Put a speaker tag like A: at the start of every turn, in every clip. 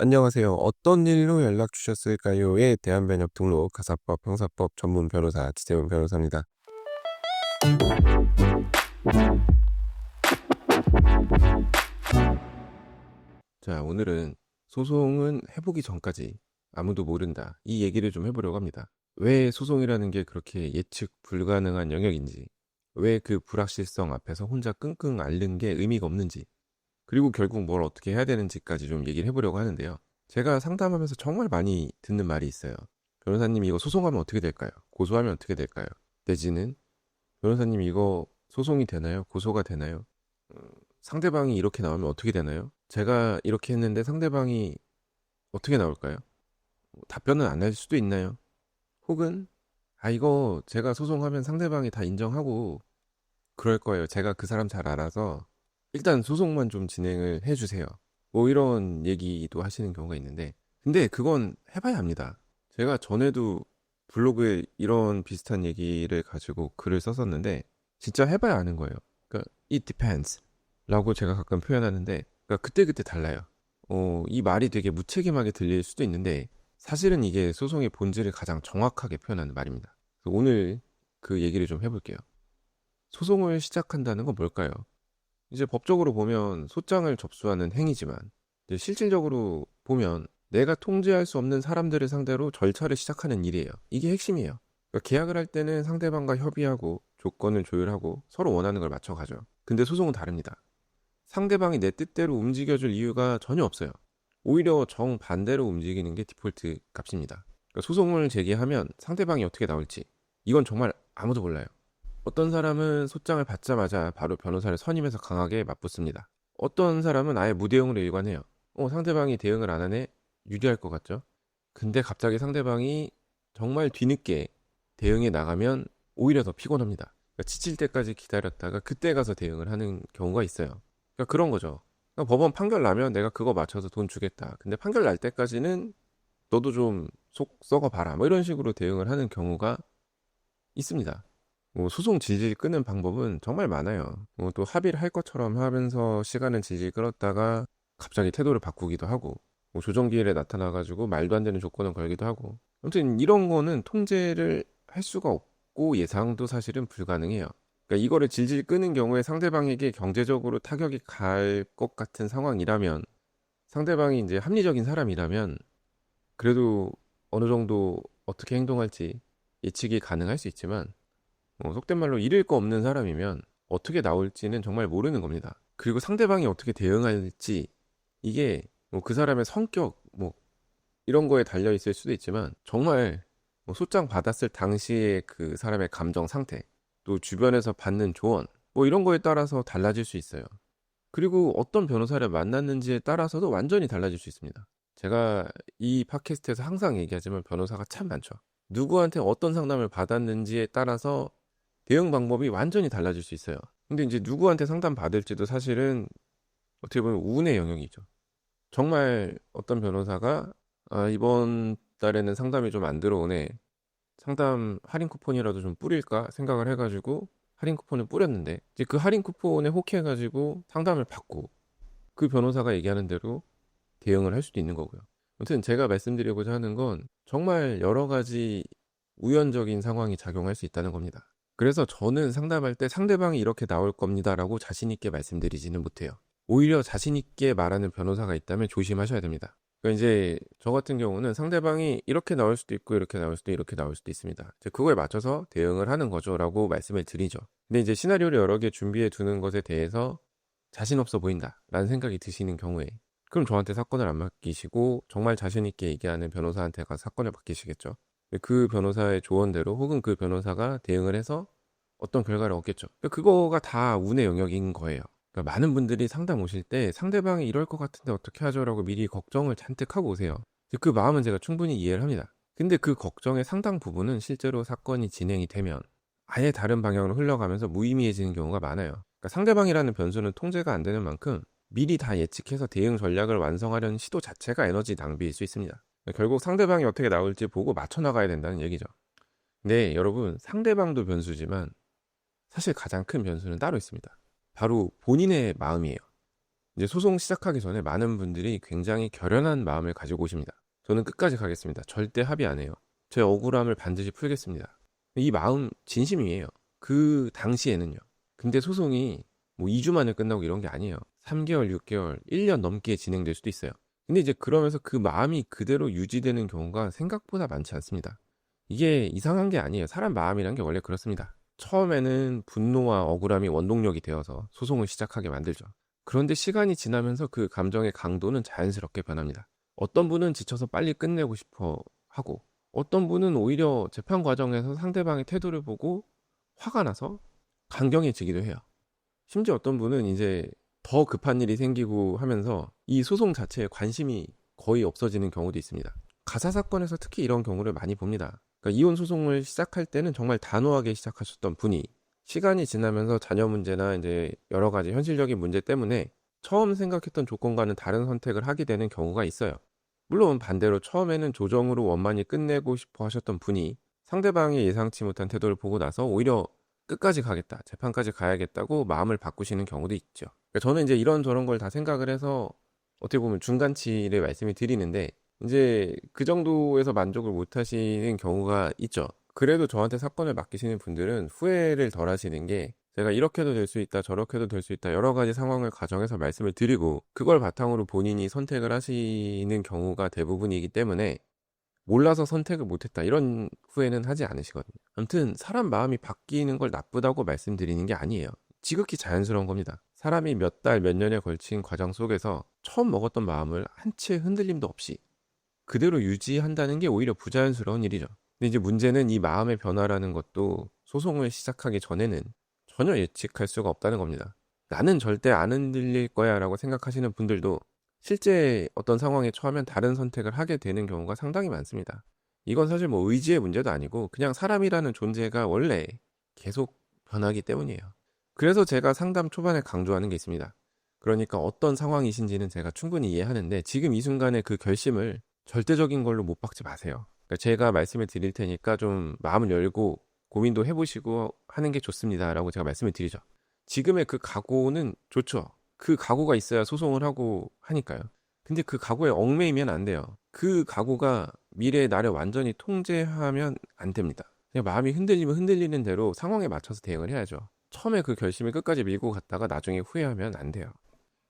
A: 안녕하세요. 어떤 일로 연락 주셨을까요?에 대한 변협 등록 가사법 형사법 전문 변호사 지재훈 변호사입니다. 자, 오늘은 소송은 해보기 전까지 아무도 모른다. 이 얘기를 좀 해보려고 합니다. 왜 소송이라는 게 그렇게 예측 불가능한 영역인지, 왜 그 불확실성 앞에서 혼자 끙끙 앓는 게 의미가 없는지, 그리고 결국 뭘 어떻게 해야 되는지까지 좀 얘기를 해보려고 하는데요. 제가 상담하면서 정말 많이 듣는 말이 있어요. 변호사님 이거 소송하면 어떻게 될까요? 고소하면 어떻게 될까요? 내지는 변호사님 이거 소송이 되나요? 고소가 되나요? 상대방이 이렇게 나오면 어떻게 되나요? 제가 이렇게 했는데 상대방이 어떻게 나올까요? 답변은 안 할 수도 있나요? 혹은 이거 제가 소송하면 상대방이 다 인정하고 그럴 거예요. 제가 그 사람 잘 알아서 일단 소송만 좀 진행을 해주세요. 뭐 이런 얘기도 하시는 경우가 있는데 근데 그건 해봐야 합니다. 제가 전에도 블로그에 이런 비슷한 얘기를 가지고 글을 썼었는데 진짜 해봐야 아는 거예요. 그러니까 it depends 라고 제가 가끔 표현하는데 그러니까 그때그때 달라요. 이 말이 되게 무책임하게 들릴 수도 있는데 사실은 이게 소송의 본질을 가장 정확하게 표현하는 말입니다. 그래서 오늘 그 얘기를 좀 해볼게요. 소송을 시작한다는 건 뭘까요? 이제 법적으로 보면 소장을 접수하는 행위지만 이제 실질적으로 보면 내가 통제할 수 없는 사람들을 상대로 절차를 시작하는 일이에요. 이게 핵심이에요. 그러니까 계약을 할 때는 상대방과 협의하고 조건을 조율하고 서로 원하는 걸 맞춰가죠. 근데 소송은 다릅니다. 상대방이 내 뜻대로 움직여줄 이유가 전혀 없어요. 오히려 정반대로 움직이는 게 디폴트 값입니다. 그러니까 소송을 제기하면 상대방이 어떻게 나올지 이건 정말 아무도 몰라요. 어떤 사람은 소장을 받자마자 바로 변호사를 선임해서 강하게 맞붙습니다. 어떤 사람은 아예 무대응으로 일관해요. 상대방이 대응을 안 하네? 유리할 것 같죠? 근데 갑자기 상대방이 정말 뒤늦게 대응에 나가면 오히려 더 피곤합니다. 그러니까 지칠 때까지 기다렸다가 그때 가서 대응을 하는 경우가 있어요. 그러니까 그런 거죠. 그러니까 법원 판결 나면 내가 그거 맞춰서 돈 주겠다. 근데 판결 날 때까지는 너도 좀 속 썩어 봐라. 뭐 이런 식으로 대응을 하는 경우가 있습니다. 뭐 소송 질질 끄는 방법은 정말 많아요. 또 합의를 할 것처럼 하면서 시간을 질질 끌었다가 갑자기 태도를 바꾸기도 하고 뭐 조정기일에 나타나가지고 말도 안 되는 조건을 걸기도 하고 아무튼 이런 거는 통제를 할 수가 없고 예상도 사실은 불가능해요. 그러니까 이거를 질질 끄는 경우에 상대방에게 경제적으로 타격이 갈 것 같은 상황이라면 상대방이 이제 합리적인 사람이라면 그래도 어느 정도 어떻게 행동할지 예측이 가능할 수 있지만 속된 말로 잃을 거 없는 사람이면 어떻게 나올지는 정말 모르는 겁니다. 그리고 상대방이 어떻게 대응할지 이게 뭐 그 사람의 성격 뭐 이런 거에 달려 있을 수도 있지만 정말 뭐 소장 받았을 당시의 그 사람의 감정 상태 또 주변에서 받는 조언 뭐 이런 거에 따라서 달라질 수 있어요. 그리고 어떤 변호사를 만났는지에 따라서도 완전히 달라질 수 있습니다. 제가 이 팟캐스트에서 항상 얘기하지만 변호사가 참 많죠. 누구한테 어떤 상담을 받았는지에 따라서 대응 방법이 완전히 달라질 수 있어요. 근데 이제 누구한테 상담 받을지도 사실은 어떻게 보면 운의 영역이죠. 정말 어떤 변호사가 이번 달에는 상담이 좀 안 들어오네. 상담 할인 쿠폰이라도 좀 뿌릴까 생각을 해가지고 할인 쿠폰을 뿌렸는데 이제 그 할인 쿠폰에 혹해가지고 상담을 받고 그 변호사가 얘기하는 대로 대응을 할 수도 있는 거고요. 아무튼 제가 말씀드리고자 하는 건 정말 여러 가지 우연적인 상황이 작용할 수 있다는 겁니다. 그래서 저는 상담할 때 상대방이 이렇게 나올 겁니다라고 자신 있게 말씀드리지는 못해요. 오히려 자신 있게 말하는 변호사가 있다면 조심하셔야 됩니다. 그러니까 이제 저 같은 경우는 상대방이 이렇게 나올 수도 있고 이렇게 나올 수도 이렇게 나올 수도 있습니다. 이제 그거에 맞춰서 대응을 하는 거죠라고 말씀을 드리죠. 근데 이제 시나리오를 여러 개 준비해 두는 것에 대해서 자신 없어 보인다라는 생각이 드시는 경우에 그럼 저한테 사건을 안 맡기시고 정말 자신 있게 얘기하는 변호사한테 가서 사건을 맡기시겠죠. 그 변호사의 조언대로 혹은 그 변호사가 대응을 해서 어떤 결과를 얻겠죠. 그러니까 그거가 다 운의 영역인 거예요. 그러니까 많은 분들이 상담 오실 때 상대방이 이럴 것 같은데 어떻게 하죠라고 미리 걱정을 잔뜩 하고 오세요. 그 마음은 제가 충분히 이해를 합니다. 근데 그 걱정의 상당 부분은 실제로 사건이 진행이 되면 아예 다른 방향으로 흘러가면서 무의미해지는 경우가 많아요. 그러니까 상대방이라는 변수는 통제가 안 되는 만큼 미리 다 예측해서 대응 전략을 완성하려는 시도 자체가 에너지 낭비일 수 있습니다. 결국 상대방이 어떻게 나올지 보고 맞춰 나가야 된다는 얘기죠. 네, 여러분, 상대방도 변수지만 사실 가장 큰 변수는 따로 있습니다. 바로 본인의 마음이에요. 이제 소송 시작하기 전에 많은 분들이 굉장히 결연한 마음을 가지고 오십니다. 저는 끝까지 가겠습니다. 절대 합의 안 해요. 제 억울함을 반드시 풀겠습니다. 이 마음 진심이에요. 그 당시에는요. 근데 소송이 뭐 2주 만에 끝나고 이런 게 아니에요. 3개월, 6개월, 1년 넘게 진행될 수도 있어요. 근데 이제 그러면서 그 마음이 그대로 유지되는 경우가 생각보다 많지 않습니다. 이게 이상한 게 아니에요. 사람 마음이란 게 원래 그렇습니다. 처음에는 분노와 억울함이 원동력이 되어서 소송을 시작하게 만들죠. 그런데 시간이 지나면서 그 감정의 강도는 자연스럽게 변합니다. 어떤 분은 지쳐서 빨리 끝내고 싶어 하고, 어떤 분은 오히려 재판 과정에서 상대방의 태도를 보고 화가 나서 강경해지기도 해요. 심지어 어떤 분은 이제 더 급한 일이 생기고 하면서 이 소송 자체에 관심이 거의 없어지는 경우도 있습니다. 가사 사건에서 특히 이런 경우를 많이 봅니다. 그러니까 이혼 소송을 시작할 때는 정말 단호하게 시작하셨던 분이 시간이 지나면서 자녀 문제나 이제 여러 가지 현실적인 문제 때문에 처음 생각했던 조건과는 다른 선택을 하게 되는 경우가 있어요. 물론 반대로 처음에는 조정으로 원만히 끝내고 싶어 하셨던 분이 상대방의 예상치 못한 태도를 보고 나서 오히려 끝까지 가겠다, 재판까지 가야겠다고 마음을 바꾸시는 경우도 있죠. 그러니까 저는 이제 이런저런 걸 다 생각을 해서 어떻게 보면 중간치를 말씀을 드리는데 이제 그 정도에서 만족을 못 하시는 경우가 있죠. 그래도 저한테 사건을 맡기시는 분들은 후회를 덜 하시는 게 제가 이렇게도 될 수 있다, 저렇게도 될 수 있다, 여러 가지 상황을 가정해서 말씀을 드리고 그걸 바탕으로 본인이 선택을 하시는 경우가 대부분이기 때문에 몰라서 선택을 못했다 이런 후회는 하지 않으시거든요. 아무튼 사람 마음이 바뀌는 걸 나쁘다고 말씀드리는 게 아니에요. 지극히 자연스러운 겁니다. 사람이 몇 달, 몇 년에 걸친 과정 속에서 처음 먹었던 마음을 한 채 흔들림도 없이 그대로 유지한다는 게 오히려 부자연스러운 일이죠. 근데 이제 문제는 이 마음의 변화라는 것도 소송을 시작하기 전에는 전혀 예측할 수가 없다는 겁니다. 나는 절대 안 흔들릴 거야 라고 생각하시는 분들도 실제 어떤 상황에 처하면 다른 선택을 하게 되는 경우가 상당히 많습니다. 이건 사실 뭐 의지의 문제도 아니고 그냥 사람이라는 존재가 원래 계속 변하기 때문이에요. 그래서 제가 상담 초반에 강조하는 게 있습니다. 그러니까 어떤 상황이신지는 제가 충분히 이해하는데 지금 이 순간에 그 결심을 절대적인 걸로 못 박지 마세요. 그러니까 제가 말씀을 드릴 테니까 좀 마음을 열고 고민도 해보시고 하는 게 좋습니다라고 제가 말씀을 드리죠. 지금의 그 각오는 좋죠. 그 각오가 있어야 소송을 하고 하니까요. 근데 그 각오에 얽매이면 안 돼요. 그 각오가 미래의 나를 완전히 통제하면 안 됩니다. 그냥 마음이 흔들리면 흔들리는 대로 상황에 맞춰서 대응을 해야죠. 처음에 그 결심을 끝까지 밀고 갔다가 나중에 후회하면 안 돼요.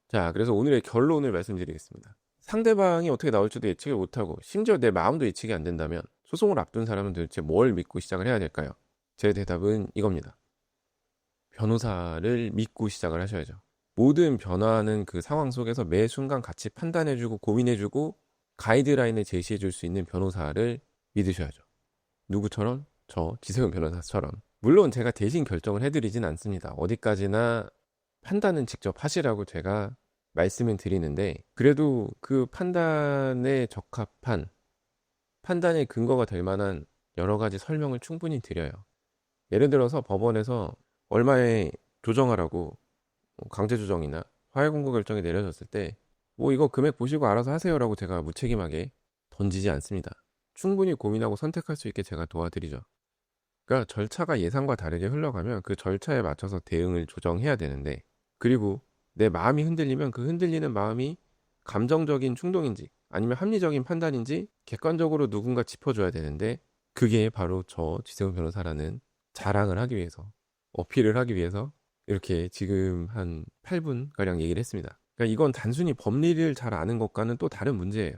A: 자, 그래서 오늘의 결론을 말씀드리겠습니다. 상대방이 어떻게 나올지도 예측을 못하고 심지어 내 마음도 예측이 안 된다면 소송을 앞둔 사람은 도대체 뭘 믿고 시작을 해야 될까요? 제 대답은 이겁니다. 변호사를 믿고 시작을 하셔야죠. 모든 변화하는 그 상황 속에서 매 순간 같이 판단해주고 고민해주고 가이드라인을 제시해줄 수 있는 변호사를 믿으셔야죠. 누구처럼? 저 지세훈 변호사처럼. 물론 제가 대신 결정을 해드리진 않습니다. 어디까지나 판단은 직접 하시라고 제가 말씀을 드리는데 그래도 그 판단에 적합한 판단의 근거가 될 만한 여러 가지 설명을 충분히 드려요. 예를 들어서 법원에서 얼마에 조정하라고 강제 조정이나 화해 공고 결정이 내려졌을 때 뭐 이거 금액 보시고 알아서 하세요라고 제가 무책임하게 던지지 않습니다. 충분히 고민하고 선택할 수 있게 제가 도와드리죠. 그러니까 절차가 예상과 다르게 흘러가면 그 절차에 맞춰서 대응을 조정해야 되는데 그리고 내 마음이 흔들리면 그 흔들리는 마음이 감정적인 충동인지 아니면 합리적인 판단인지 객관적으로 누군가 짚어줘야 되는데 그게 바로 저 지세훈 변호사라는 자랑을 하기 위해서 어필을 하기 위해서 이렇게 지금 한 8분가량 얘기를 했습니다. 그러니까 이건 단순히 법리를 잘 아는 것과는 또 다른 문제예요.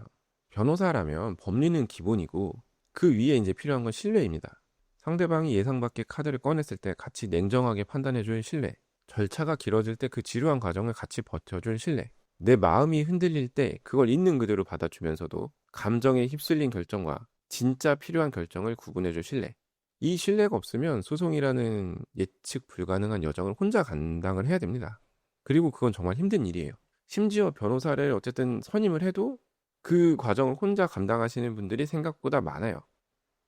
A: 변호사라면 법리는 기본이고 그 위에 이제 필요한 건 신뢰입니다. 상대방이 예상 밖의 카드를 꺼냈을 때 같이 냉정하게 판단해줄 신뢰. 절차가 길어질 때 그 지루한 과정을 같이 버텨줄 신뢰. 내 마음이 흔들릴 때 그걸 있는 그대로 받아주면서도 감정에 휩쓸린 결정과 진짜 필요한 결정을 구분해줄 신뢰. 이 신뢰가 없으면 소송이라는 예측 불가능한 여정을 혼자 감당을 해야 됩니다. 그리고 그건 정말 힘든 일이에요. 심지어 변호사를 어쨌든 선임을 해도 그 과정을 혼자 감당하시는 분들이 생각보다 많아요.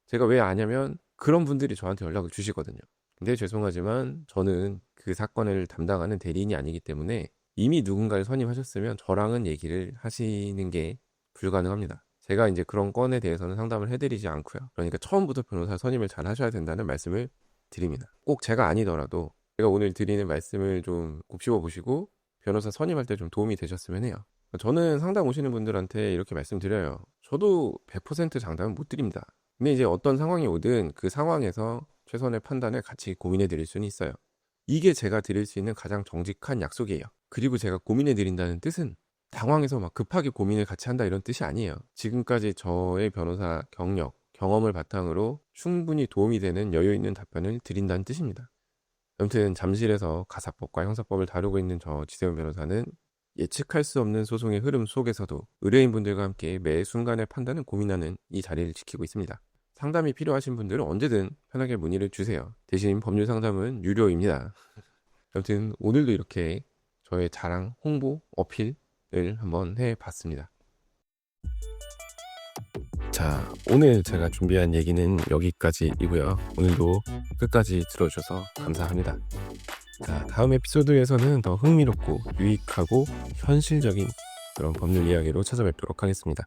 A: 제가 왜 아냐면 그런 분들이 저한테 연락을 주시거든요. 근데 죄송하지만 저는 그 사건을 담당하는 대리인이 아니기 때문에 이미 누군가를 선임하셨으면 저랑은 얘기를 하시는 게 불가능합니다. 제가 이제 그런 건에 대해서는 상담을 해드리지 않고요. 그러니까 처음부터 변호사 선임을 잘 하셔야 된다는 말씀을 드립니다. 꼭 제가 아니더라도 제가 오늘 드리는 말씀을 좀 곱씹어 보시고 변호사 선임할 때 좀 도움이 되셨으면 해요. 저는 상담 오시는 분들한테 이렇게 말씀드려요. 저도 100% 장담은 못 드립니다. 근데 이제 어떤 상황이 오든 그 상황에서 최선의 판단을 같이 고민해 드릴 수는 있어요. 이게 제가 드릴 수 있는 가장 정직한 약속이에요. 그리고 제가 고민해 드린다는 뜻은 당황해서 막 급하게 고민을 같이 한다 이런 뜻이 아니에요. 지금까지 저의 변호사 경력, 경험을 바탕으로 충분히 도움이 되는 여유 있는 답변을 드린다는 뜻입니다. 아무튼 잠실에서 가사법과 형사법을 다루고 있는 저 지세훈 변호사는 예측할 수 없는 소송의 흐름 속에서도 의뢰인분들과 함께 매 순간의 판단을 고민하는 이 자리를 지키고 있습니다. 상담이 필요하신 분들은 언제든 편하게 문의를 주세요. 대신 법률 상담은 유료입니다. 아무튼 오늘도 이렇게 저의 자랑, 홍보, 어필을 한번 해봤습니다. 자, 오늘 제가 준비한 얘기는 여기까지이고요. 오늘도 끝까지 들어주셔서 감사합니다. 자, 다음 에피소드에서는 더 흥미롭고 유익하고 현실적인 그런 법률 이야기로 찾아뵙도록 하겠습니다.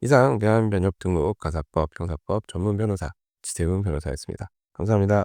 A: 이상 대한변협 등록 가사법 형사법 전문 변호사 지세훈 변호사였습니다. 감사합니다.